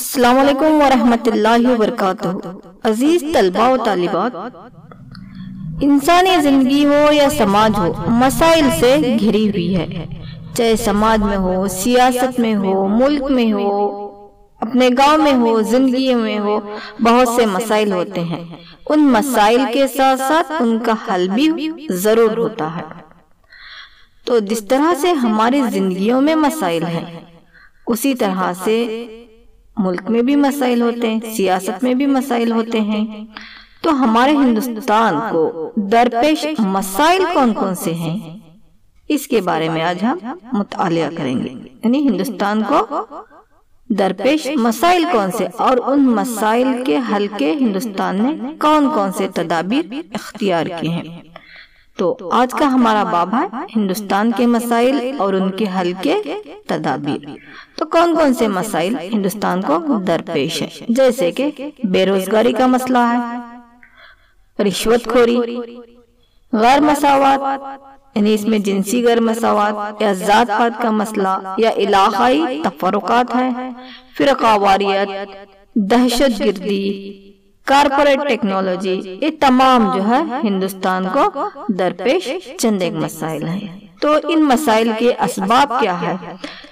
السلام علیکم ورحمۃ اللہ وبرکاتہ۔ عزیز طلباء و طالبات، انسانی زندگی ہو یا سماج ہو، مسائل سے گھری ہوئی ہے۔ چاہے سماج میں ہو، سیاست میں ہو، ملک میں ہو، اپنے گاؤں میں ہو، زندگی میں ہو، بہت سے مسائل ہوتے ہیں۔ ان مسائل کے ساتھ ساتھ ان کا حل بھی ضرور ہوتا ہے۔ تو جس طرح سے ہماری زندگیوں میں مسائل ہیں، اسی طرح سے ملک میں بھی مسائل ہوتے ہیں، سیاست میں بھی مسائل ہوتے ہیں۔ تو ہمارے ہندوستان کو درپیش مسائل کون کون سے ہیں، اس کے بارے میں آج ہم مطالعہ کریں گے۔ یعنی ہندوستان کو درپیش مسائل کون سے اور ان مسائل کے حل کے ہندوستان نے کون کون سے تدابیر اختیار کیے ہیں۔ تو آج کا ہمارا باب ہے ہندوستان کے مسائل اور ان کے حل کے تدابیر۔ تو کون کون سے مسائل ہندوستان کو درپیش ہیں، جیسے کہ بے روزگاری کا مسئلہ ہے، رشوت خوری، غیر مساوات، یعنی اس میں جنسی غیر مساوات یا ذات پات کا مسئلہ یا علاقائی تفرقات ہے، فرقہ واریت، دہشت گردی، کارپوریٹ ٹیکنالوجی، یہ تمام جو ہے ہندوستان کو درپیش چند ایک مسائل ہیں۔ تو ان مسائل کے اسباب کیا ہے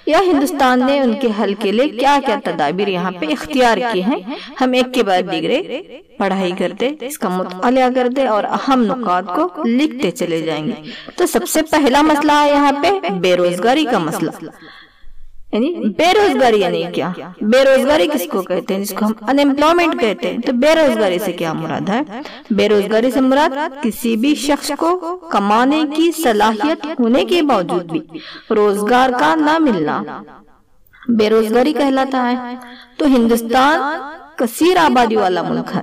یا ہندوستان نے ان کے حل کے لیے کیا کیا تدابیر یہاں پہ اختیار کی ہیں، ہم ایک کے بعد دیگرے پڑھائی کرتے، اس کا مطالعہ کرتے اور اہم نکات کو لکھتے چلے جائیں گے۔ تو سب سے پہلا مسئلہ ہے یہاں پہ بے روزگاری کا مسئلہ۔ یعنی بے روزگاری یعنی کیا؟ بے روزگاری کس کو کہتے ہیں؟ جس کو ہم ان ایمپلائمنٹ کہتے ہیں۔ تو بے روزگاری سے کیا مراد ہے؟ بے روزگاری سے مراد کسی بھی شخص کو کمانے کی صلاحیت ہونے کے باوجود بھی روزگار کا نہ ملنا بے روزگاری کہلاتا ہے۔ تو ہندوستان کثیر آبادی والا ملک ہے،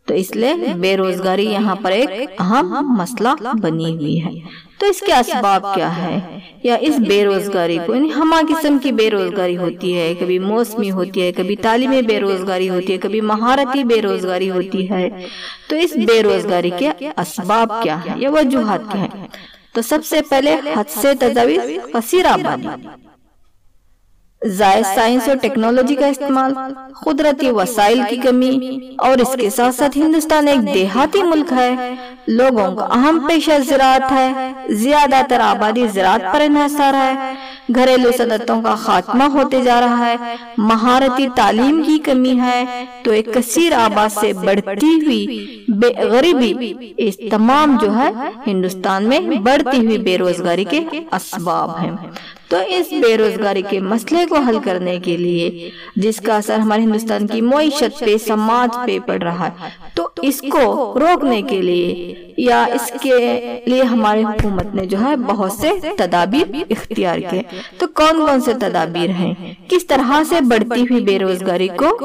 تو اس لیے بے روزگاری یہاں پر ایک اہم مسئلہ بنی ہوئی ہے۔ تو اس کے اسباب کیا ہے یا اس بے روزگاری کو، یعنی ہمہ قسم کی بے روزگاری ہوتی ہے، کبھی موسمی ہوتی ہے، کبھی تعلیمی بے روزگاری ہوتی ہے، کبھی مہارتی بے روزگاری ہوتی ہے۔ تو اس بے روزگاری کے اسباب کیا ہیں یا وجوہات کیا ہیں؟ تو سب سے پہلے حد سے تجاوز کثیر آبادی، زائد سائنس اور ٹیکنالوجی کا استعمال، قدرتی وسائل کی کمی، اور اس کے ساتھ ساتھ ہندوستان ایک دیہاتی ملک ہے، لوگوں کا اہم پیشہ زراعت ہے، زیادہ تر آبادی زراعت پر انحصار ہے، گھریلو صنعتوں کا خاتمہ ہوتے جا رہا ہے، مہارتی تعلیم کی کمی ہے۔ تو ایک کثیر آباد سے بڑھتی ہوئی غریبی، اس تمام جو ہے ہندوستان میں بڑھتی ہوئی بے روزگاری کے اسباب ہیں۔ تو اس بے روزگاری کے مسئلے کو حل کرنے کے لیے، جس کا اثر ہمارے ہندوستان کی معیشت پہ، سماج پہ پڑ رہا ہے، تو اس کو روکنے کے لیے یا اس کے لیے ہماری حکومت نے جو ہے بہت سے تدابیر اختیار کیے۔ تو کون کون سے تدابیر ہیں، کس طرح سے بڑھتی ہوئی بے روزگاری کو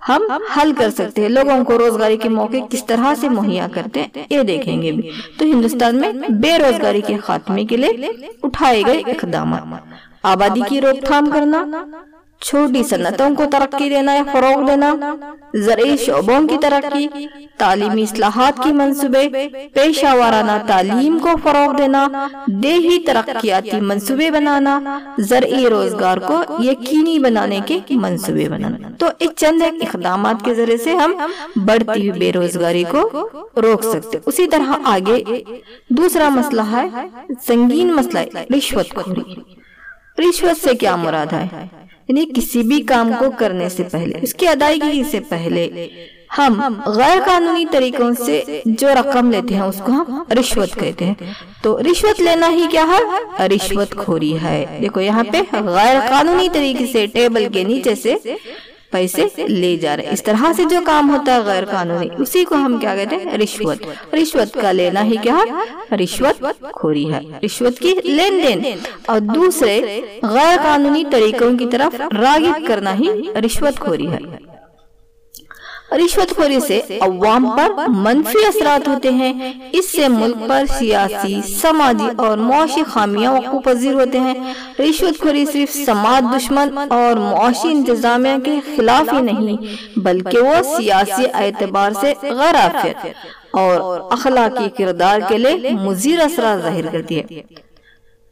ہم حل کر سکتے ہیں، لوگوں کو روزگاری کے موقع کس طرح سے مہیا کرتے ہیں، یہ دیکھیں گے بھی۔ تو ہندوستان میں بے روزگاری کے خاتمے کے لیے اٹھائے گئے اقدامات: آبادی کی روک تھام کرنا، چھوٹی صنعتوں کو ترقی دینا یا فروغ دینا، زرعی شعبوں کی ترقی، تعلیمی اصلاحات کی منصوبے، پیشہ ورانہ تعلیم کو فروغ دینا، دیہی ترقیاتی منصوبے بنانا، زرعی روزگار کو یقینی بنانے کے منصوبے بنانا۔ تو اس چند ایک اقدامات کے ذریعے سے ہم بڑھتی ہوئی بے روزگاری کو روک سکتے۔ اسی طرح آگے دوسرا مسئلہ ہے، سنگین مسئلہ ہے رشوت خوری۔ رشوت سے کیا مراد ہے؟ یعنی کسی بھی کام کو کرنے سے پہلے، اس کی ادائیگی سے پہلے ہم غیر قانونی طریقوں سے جو رقم لیتے ہیں اس کو ہم رشوت کہتے ہیں۔ تو رشوت لینا ہی کیا ہے؟ رشوت خوری ہے۔ دیکھو یہاں پہ غیر قانونی طریقے سے ٹیبل کے نیچے سے پیسے لے جا رہے، اس طرح سے جو کام ہوتا ہے غیر قانونی، اسی کو ہم کیا کہتے ہیں؟ رشوت۔ رشوت کا لینا ہی کیا ہے؟ رشوت خوری ہے۔ رشوت کی لین دین اور دوسرے غیر قانونی طریقوں کی طرف راغب کرنا ہی رشوت خوری ہے۔ رشوت خوری سے عوام پر منفی اثرات ہوتے ہیں، اس سے ملک پر سیاسی، سماجی اور معاشی خامیاں وقوع پذیر ہوتے ہیں۔ رشوت خوری صرف سماج دشمن اور معاشی انتظامیہ کے خلاف ہی نہیں، بلکہ وہ سیاسی اعتبار سے غیر عافیت اور اخلاقی کردار کے لیے مضر اثرات ظاہر کرتی ہے۔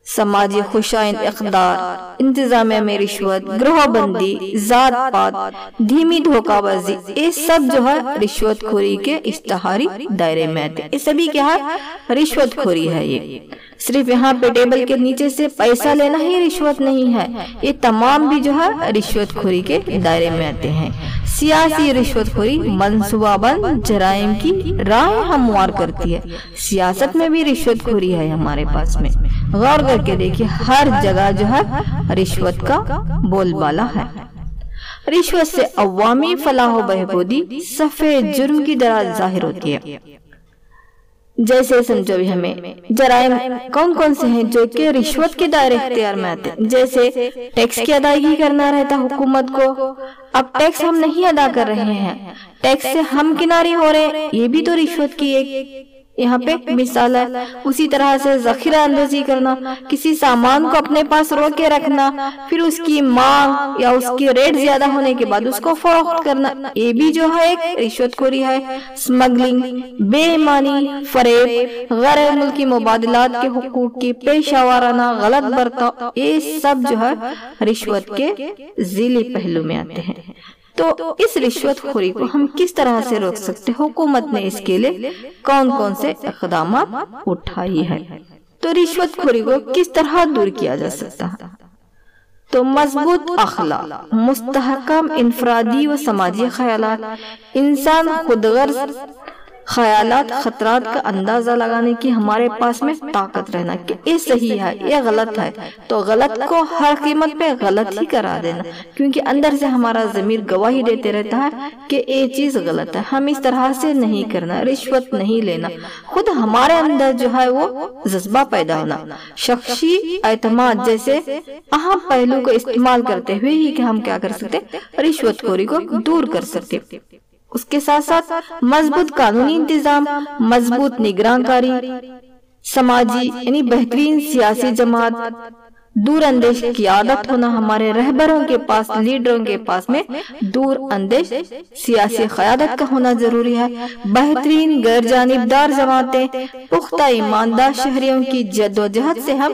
سماجی خوشائند اقدار، انتظامیہ میں رشوت، گروہ بندی، ذات پات، دھیمی دھوکہ بازی، یہ سب جو ہے رشوت خوری کے اشتہاری دائرے میں آتے ہیں۔ یہ سبھی کیا ہے؟ رشوت خوری ہے۔ یہ صرف یہاں پہ ٹیبل کے نیچے سے پیسہ لینا ہی رشوت نہیں ہے، یہ تمام بھی جو ہے رشوت خوری کے دائرے میں آتے ہیں۔ سیاسی رشوت خوری منصوبہ بند جرائم کی راہ ہموار کرتی ہے۔ سیاست میں بھی رشوت خوری ہے ہمارے پاس میں، غور کر کے دیکھیے ہر جگہ جو ہے رشوت کا بول بالا ہے۔ رشوت سے عوامی فلاح و بہبودی سفید جرم کی طرح ظاہر ہوتی ہے۔ جیسے سمجھو بھی ہمیں جرائم کون کون سے ہیں جو کہ رشوت کے دائرے اختیار میں آتے ہیں، جیسے ٹیکس کی ادائیگی کرنا رہتا حکومت کو، اب ٹیکس ہم نہیں ادا کر رہے ہیں، ٹیکس سے ہم کنارے ہو رہے ہیں، یہ بھی تو رشوت کی ایک یہاں پہ مثال ہے۔ اسی طرح سے ذخیرہ اندوزی کرنا، کسی سامان کو اپنے پاس روک کے رکھنا، پھر اس کی مانگ یا اس کی ریٹ زیادہ ہونے کے بعد اس کو فروخت کرنا، یہ بھی جو ہے ایک رشوت خوری ہے۔ اسمگلنگ، بے ایمانی، فریب، غیر ملکی مبادلات کے حقوق کی پیشہ وارانہ غلط برتاؤ، یہ سب جو ہے رشوت کے ذیلی پہلو میں آتے ہیں۔ تو اس رشوت خوری کو ہم کس طرح سے روک سکتے؟ حکومت نے اس کے لیے کون کون سے اقدامات اٹھائی ہے؟ تو رشوت خوری کو کس طرح دور کیا جا سکتا ہے؟ تو مضبوط اخلاق، مستحکم انفرادی و سماجی خیالات، انسان خود غرض خیالات، خطرات کا اندازہ لگانے کی ہمارے پاس میں طاقت رہنا کہ یہ صحیح ہے یہ غلط ہے، تو غلط کو ہر قیمت پہ غلط ہی کرا دینا، کیونکہ اندر سے ہمارا ضمیر گواہی دیتے رہتا ہے کہ یہ چیز غلط ہے، ہم اس طرح سے نہیں کرنا، رشوت نہیں لینا، خود ہمارے اندر جو ہے وہ جذبہ پیدا ہونا۔ شخصی اعتماد جیسے اہم پہلو کو استعمال کرتے ہوئے ہی کہ ہم کیا کر سکتے؟ رشوت خوری کو دور کر سکتے۔ اس کے ساتھ ساتھ مضبوط قانونی انتظام، مضبوط نگرانکاری، سماجی یعنی بہترین سیاسی جماعت، دور اندیش قیادت ہونا، ہمارے رہبروں کے پاس، لیڈروں کے پاس میں دور اندیش سیاسی قیادت کا ہونا ضروری ہے۔ بہترین غیر جانبدار جماعتیں، پختہ ایماندار شہریوں کی جدوجہد سے ہم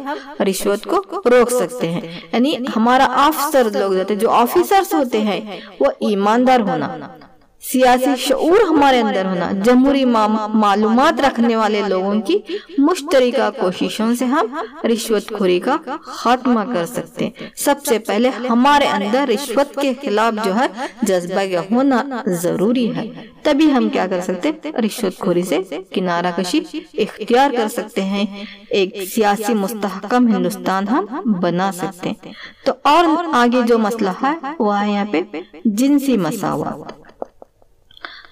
رشوت کو روک سکتے ہیں۔ یعنی ہمارا افسر لوگ جو آفیسرز ہوتے ہیں وہ ایماندار ہونا، سیاسی شعور ہمارے اندر ہونا، جمہوری معلومات رکھنے والے لوگوں کی مشترکہ کوششوں سے ہم رشوت خوری کا خاتمہ کر سکتے ہیں۔ سب سے پہلے ہمارے اندر رشوت کے خلاف جو ہے جذبہ کا ہونا ضروری ہے، تبھی ہم کیا کر سکتے؟ رشوت خوری سے کنارہ کشی اختیار کر سکتے ہیں، ایک سیاسی مستحکم ہندوستان ہم بنا سکتے ہیں۔ تو اور آگے جو مسئلہ ہے وہ ہے یہاں پہ جنسی مساوات۔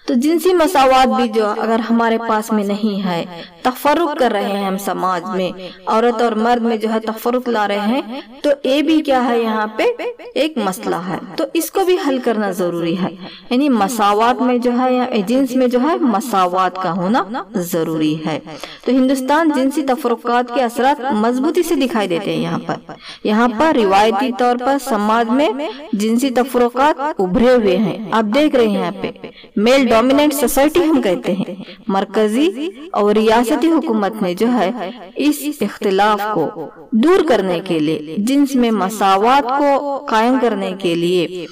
تو جنسی مساوات بھی جو اگر ہمارے پاس میں نہیں ہے، تفرق کر رہے ہیں ہم سماج میں، عورت اور مرد میں جو ہے تفرق لا رہے ہیں، تو یہ بھی کیا ہے یہاں پہ ایک مسئلہ ہے، تو اس کو بھی حل کرنا ضروری ہے۔ یعنی مساوات میں جو ہے یا جنس میں جو ہے مساوات کا ہونا ضروری ہے۔ تو ہندوستان جنسی تفرقات کے اثرات مضبوطی سے دکھائی دیتے ہیں یہاں پر روایتی طور پر سماج میں جنسی تفرقات ابھرے ہوئے ہیں۔ آپ دیکھ رہے ہیں یہاں پہ میل ڈومیننٹ سوسائٹی ہم کہتے ہیں، مرکزی اور ریاستی حکومت نے جو ہے اس اختلاف کو دور کرنے کے لیے، جنس میں مساوات کو قائم کرنے کے لیے،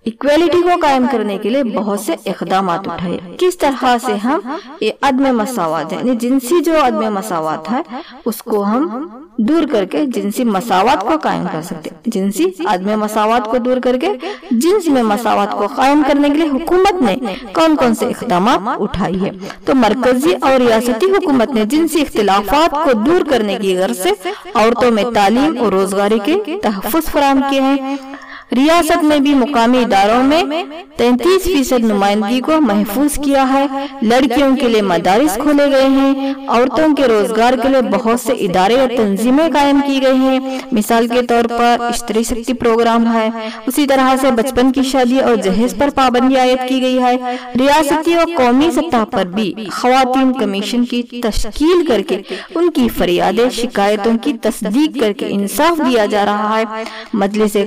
ایکویلٹی کو قائم کرنے کے لیے بہت سے اقدامات اٹھائے۔ کس طرح سے ہم یہ عدم مساوات یعنی جنسی جو عدم مساوات ہے اس کو ہم دور کر کے جنسی مساوات کو قائم کر سکتے ہیں۔ جنسی عدم مساوات کو دور کر کے جنس میں مساوات کو قائم کرنے کے لیے حکومت نے کون کون سے اقدامات اٹھائی ہے؟ تو مرکزی اور ریاستی حکومت نے جنسی اختلافات کو دور کرنے کی غرض سے عورتوں میں تعلیم اور روزگاری کے تحفظ فراہم کیے ہیں۔ ریاست میں بھی مقامی اداروں میں 33% نمائندگی کو محفوظ کیا ہے۔ لڑکیوں کے لیے مدارس کھولے گئے ہیں، عورتوں کے روزگار کے لیے بہت سے ادارے اور تنظیمیں قائم کی گئی ہیں۔ مثال کے طور پر استری شکتی پروگرام ہے، اسی طرح سے بچپن کی شادی اور جہیز پر پابندی عائد کی گئی ہے۔ ریاستی اور قومی سطح پر بھی خواتین کمیشن کی تشکیل کر کے ان کی فریادیں، شکایتوں کی تصدیق کر کے انصاف دیا جا رہا ہے۔ مجلس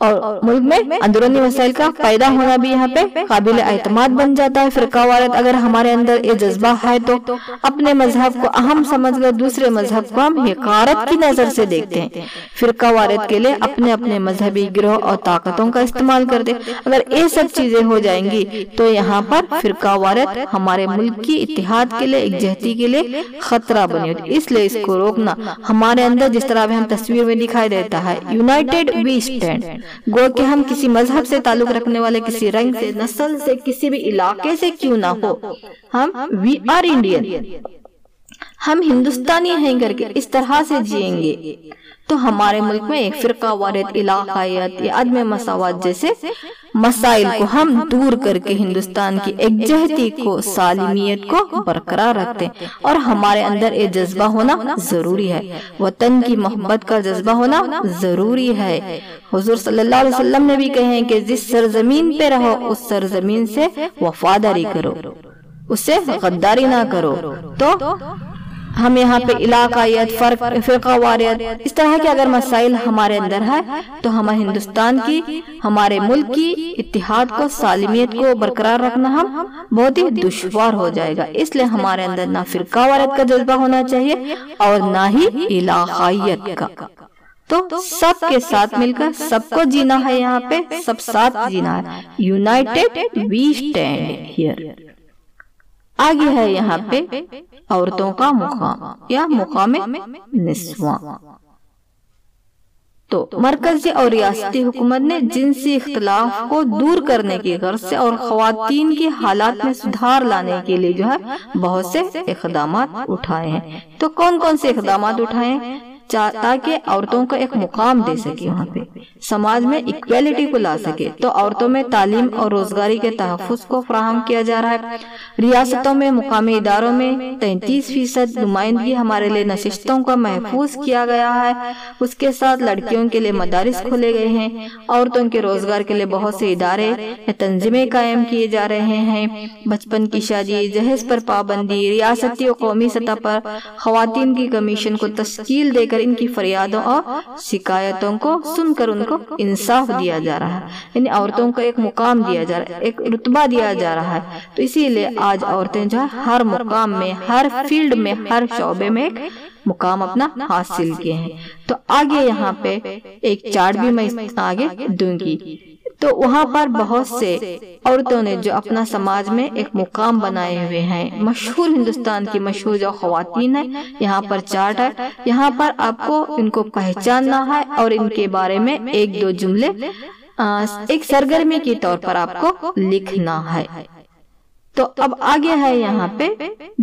اور ملک میں اندرونی مسائل کا پیدا ہونا بھی یہاں پہ قابل اعتماد بن جاتا ہے۔ فرقہ واریت اگر ہمارے اندر یہ جذبہ ہے تو اپنے مذہب کو اہم سمجھ کر دوسرے مذہب کو ہم حقارت کی نظر سے دیکھتے ہیں۔ فرقہ واریت کے لیے اپنے اپنے مذہبی گروہ اور طاقتوں کا استعمال کرتے ہیں۔ اگر یہ سب چیزیں ہو جائیں گی تو یہاں پر فرقہ واریت ہمارے ملک کی اتحاد کے لیے، یکجہتی کے لیے خطرہ بنی ہوتی ہے۔ اس لیے اس کو روکنا ہمارے اندر، جس طرح ہم تصویر میں دکھائی دیتا ہے، یونائٹڈ وی اسٹینڈ، گو کہ ہم کسی مذہب سے تعلق رکھنے والے، کسی رنگ سے، نسل سے، کسی بھی علاقے سے کیوں نہ ہو، ہم وی آر انڈین، ہم ہندوستانی ہیں کر کے اس طرح سے جئیں گے تو ہمارے ملک میں ایک فرقہ واریت، علاقائیت یا عدم مساوات جیسے مسائل کو ہم دور کر کے ہندوستان کی یکجہتی کو، سالمیت کو برقرار رکھتے ہیں۔ اور ہمارے اندر یہ جذبہ ہونا ضروری ہے، وطن کی محبت کا جذبہ ہونا ضروری ہے۔ حضور صلی اللہ علیہ وسلم نے بھی کہے ہیں کہ جس سرزمین پہ رہو اس سرزمین سے وفاداری کرو، اس سے غداری نہ کرو۔ تو ہم یہاں پہ علاقائیت، فرقہ واریت، اس طرح کے اگر مسائل ہمارے اندر ہے تو ہمارے ہندوستان کی، ہمارے ملک کی اتحاد کو، سالمیت کو برقرار رکھنا ہم بہت ہی دشوار ہو جائے گا۔ اس لیے ہمارے اندر نہ فرقہ واریت کا جذبہ ہونا چاہیے اور نہ ہی علاقائیت کا۔ تو سب کے ساتھ مل کر سب کو جینا ہے، یہاں پہ سب ساتھ جینا ہے، یونائٹڈ وی اسٹینڈ ہیئر۔ آگے ہے یہاں پہ عورتوں کا مقام یا مقام نسواں۔ تو مرکزی اور ریاستی حکومت نے جنسی اختلاف کو دور کرنے کی غرض سے اور خواتین کی حالات میں سدھار لانے کے لیے بہت سے اقدامات اٹھائے ہیں۔ تو کون کون سے اقدامات اٹھائے ہیں؟ تاکہ عورتوں کو ایک مقام دے سکے، وہاں پہ سماج میں ایکویلٹی کو لا سکے، تو عورتوں میں تعلیم اور روزگاری کے تحفظ کو فراہم کیا جا رہا ہے۔ ریاستوں میں مقامی اداروں میں 33% نمائندگی ہمارے لیے نشستوں کا محفوظ کیا گیا ہے۔ اس کے ساتھ لڑکیوں کے لیے مدارس کھولے گئے ہیں، عورتوں کے روزگار کے لیے بہت سے ادارے یا تنظیمیں قائم کیے جا رہے ہیں۔ بچپن کی شادی، جہیز پر پابندی، ریاستی اور قومی سطح پر خواتین کی کمیشن کو تشکیل دے کر ان کی فریادوں اور شکایتوں کو سن کر ان کو انصاف دیا جا رہا ہے، یعنی عورتوں کو ایک مقام دیا جا رہا ہے، ایک رتبہ دیا جا رہا ہے۔ تو اسی لیے آج عورتیں ہر مقام میں، ہر فیلڈ میں، ہر شعبے میں ایک مقام اپنا حاصل کیے ہیں۔ تو آگے یہاں پہ ایک چارٹ بھی میں آگے دوں گی، تو وہاں پر بہت سے عورتوں نے جو اپنا سماج میں ایک مقام بنائے ہوئے ہیں، مشہور ہندوستان کی مشہور جو خواتین ہیں، یہاں پر چارٹ ہے، یہاں پر آپ کو ان کو پہچاننا ہے اور ان کے بارے میں ایک دو جملے ایک سرگرمی کے طور پر آپ کو لکھنا ہے۔ تو اب آگے ہے یہاں پہ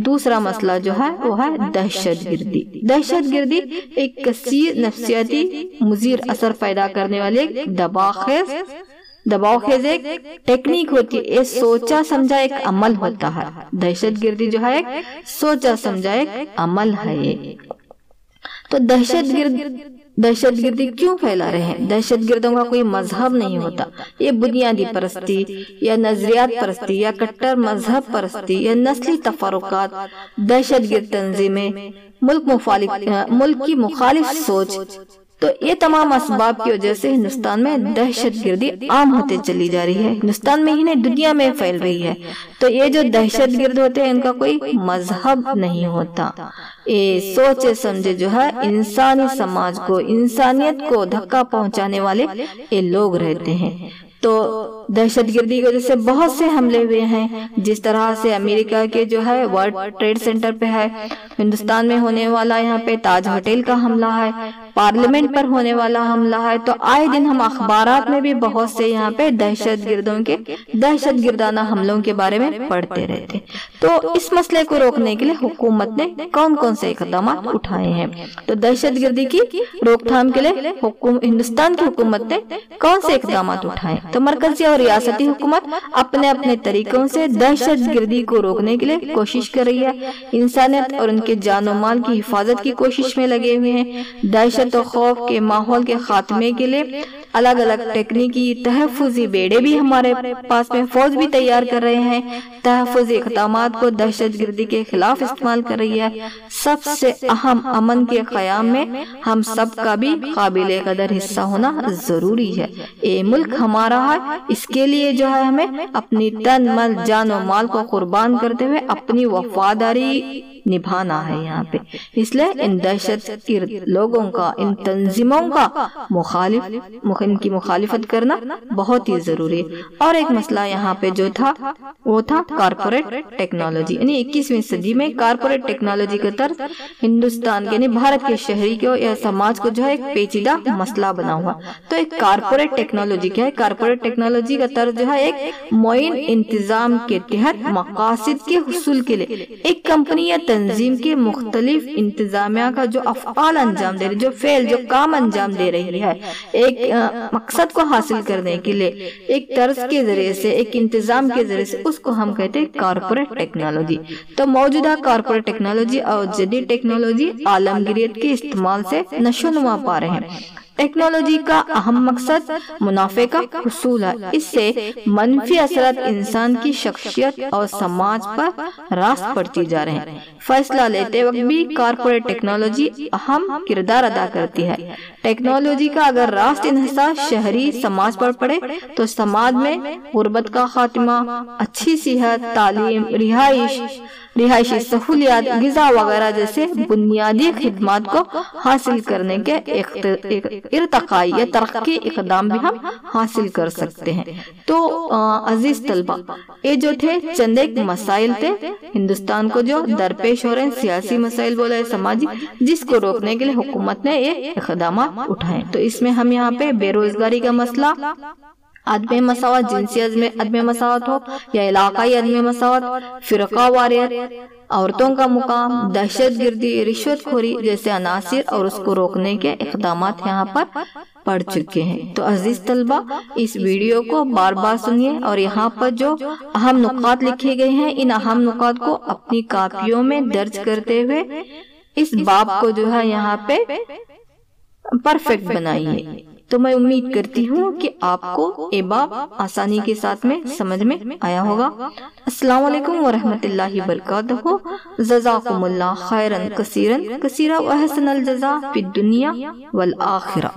دوسرا مسئلہ جو ہے وہ ہے دہشت گردی۔ دہشت گردی ایک کثیر نفسیاتی مضر اثر پیدا کرنے والے ایک دباؤ خیز ایک ٹیکنیک ہوتی ہے، یہ سوچا سمجھا ایک عمل ہوتا ہے۔ دہشت گردی جو ہے ایک سوچا سمجھا ایک عمل ہے یہ۔ تو دہشت گردی کیوں پھیلا رہے ہیں؟ دہشت گردوں کا کوئی مذہب نہیں ہوتا، یہ بنیادی پرستی یا نظریات پرستی یا کٹر مذہب پرستی یا نسلی تفرقات، دہشت گرد تنظیمیں، ملک کی مخالف سوچ، تو یہ تمام اسباب کی وجہ سے ہندوستان میں دہشت گردی عام ہوتے چلی جا رہی ہے، ہندوستان میں ہی نہیں دنیا میں پھیل رہی ہے۔ تو یہ جو دہشت گرد ہوتے ہیں ان کا کوئی مذہب نہیں ہوتا، یہ سوچے سمجھے جو ہے انسانی سماج کو، انسانیت کو دھکا پہنچانے والے یہ لوگ رہتے ہیں۔ تو دہشت گردی کی وجہ سے بہت سے حملے ہوئے ہیں، جس طرح سے امریکہ کے جو ہے ورلڈ ٹریڈ سینٹر پہ ہے، ہندوستان میں ہونے والا یہاں پہ تاج ہوٹل کا حملہ ہے، پارلیمنٹ پر ہونے والا حملہ ہے۔ تو آئے دن ہم اخبارات میں بھی بہت سے یہاں پہ دہشت گردانہ حملوں کے بارے میں پڑھتے رہتے۔ تو اس مسئلے کو روکنے کے لیے حکومت نے کون کون سے اقدامات اٹھائے ہیں؟ تو دہشت گردی کی روک تھام کے لیے ہندوستان کی حکومت نے کون سے اقدامات اٹھائے؟ تو مرکزی اور ریاستی حکومت اپنے اپنے طریقوں سے دہشت گردی کو روکنے کے لیے کوشش کر رہی ہے، انسانیت اور ان کے جان و مال کی حفاظت کی کوشش میں لگے ہوئے ہیں۔ دہشت دہشت و خوف کے ماحول کے خاتمے کے لیے الگ الگ تکنیکی تحفظی بیڑے بھی ہمارے پاس میں فوج بھی تیار کر رہے ہیں، تحفظی اقدامات کو دہشت گردی کے خلاف استعمال کر رہی ہے۔ سب سے اہم امن کے قیام میں ہم سب کا بھی قابل قدر حصہ ہونا ضروری ہے۔ یہ ملک ہمارا ہے، اس کے لیے جو ہے ہمیں اپنی تن من جان و مال کو قربان کرتے ہوئے اپنی وفاداری نبھانا ہے یہاں پہ۔ اس لیے ان دہشت گرد لوگوں کا، ان تنظیموں کا ان کی مخالفت کرنا بہت ہی ضروری ہے۔ اور ایک مسئلہ یہاں پہ جو تھا وہ تھا کارپوریٹ ٹیکنالوجی، یعنی 21ویں صدی میں کارپوریٹ ٹیکنالوجی کا طرز ہندوستان کے یعنی بھارت کے شہری کو یا سماج کو جو ہے ایک پیچیدہ مسئلہ بنا ہوا۔ تو ایک کارپوریٹ ٹیکنالوجی کیا ہے؟ کارپوریٹ ٹیکنالوجی کا طرز جو ہے ایک معین انتظام کے تحت مقاصد کے حصول کے لیے ایک کمپنی یا تنظیم کے مختلف انتظامیہ کا جو افعال انجام دے رہی، جو فعل جو کام انجام دے رہی ہے، ایک مقصد کو حاصل کرنے کے لیے ایک طرز کے ذریعے سے، ایک انتظام کے ذریعے سے، اس کو ہم کہتے ہیں کارپوریٹ ٹیکنالوجی۔ تو موجودہ کارپوریٹ ٹیکنالوجی اور جدید ٹیکنالوجی عالمگیریت کے استعمال سے نشو نما پا رہے ہیں۔ ٹیکنالوجی کا اہم مقصد منافع کا حصول ہے، اس سے منفی اثرات انسان کی شخصیت اور سماج پر راست پڑتی جا رہے ہیں۔ فیصلہ لیتے وقت بھی کارپوریٹ ٹیکنالوجی اہم کردار ادا کرتی ہے۔ ٹیکنالوجی کا اگر راست انحصار شہری سماج پر پڑے تو سماج میں غربت کا خاتمہ، اچھی صحت، تعلیم، رہائشی سہولیات، غذا وغیرہ جیسے بنیادی خدمات کو حاصل کرنے کے ارتقائی یا ترقی اقدام بھی ہم حاصل کر سکتے ہیں۔ تو عزیز طلبہ، یہ جو تھے چند ایک مسائل تھے ہندوستان کو جو درپیش ہو رہے ہیں، سیاسی مسائل بولے، سماجی، جس کو روکنے کے لیے حکومت نے یہ اقدامات اٹھائے۔ تو اس میں ہم یہاں پہ بے روزگاری کا مسئلہ، عدم مساوات، جنسی عدم مساوات ہو یا علاقائی عدم مساوات، فرقہ واریت، عورتوں کا مقام، دہشت گردی، رشوت خوری جیسے عناصر اور اس کو روکنے کے اقدامات یہاں پر پڑھ چکے ہیں۔ تو عزیز طلبہ، اس ویڈیو کو بار بار سنیے اور یہاں پر جو اہم نکات لکھے گئے ہیں، ان اہم نکات کو اپنی کاپیوں میں درج کرتے ہوئے اس باب کو جو ہے یہاں پہ پرفیکٹ بنائیے۔ تو میں امید کرتی ہوں کہ آپ کو یہ باب آسانی کے ساتھ میں سمجھ میں آیا ہوگا۔ السلام علیکم ورحمۃ اللہ وبرکاتہ۔ جزاکم اللہ خیرا کثیرا کثیرا و احسن الجزاء فی الدنیا والآخرہ۔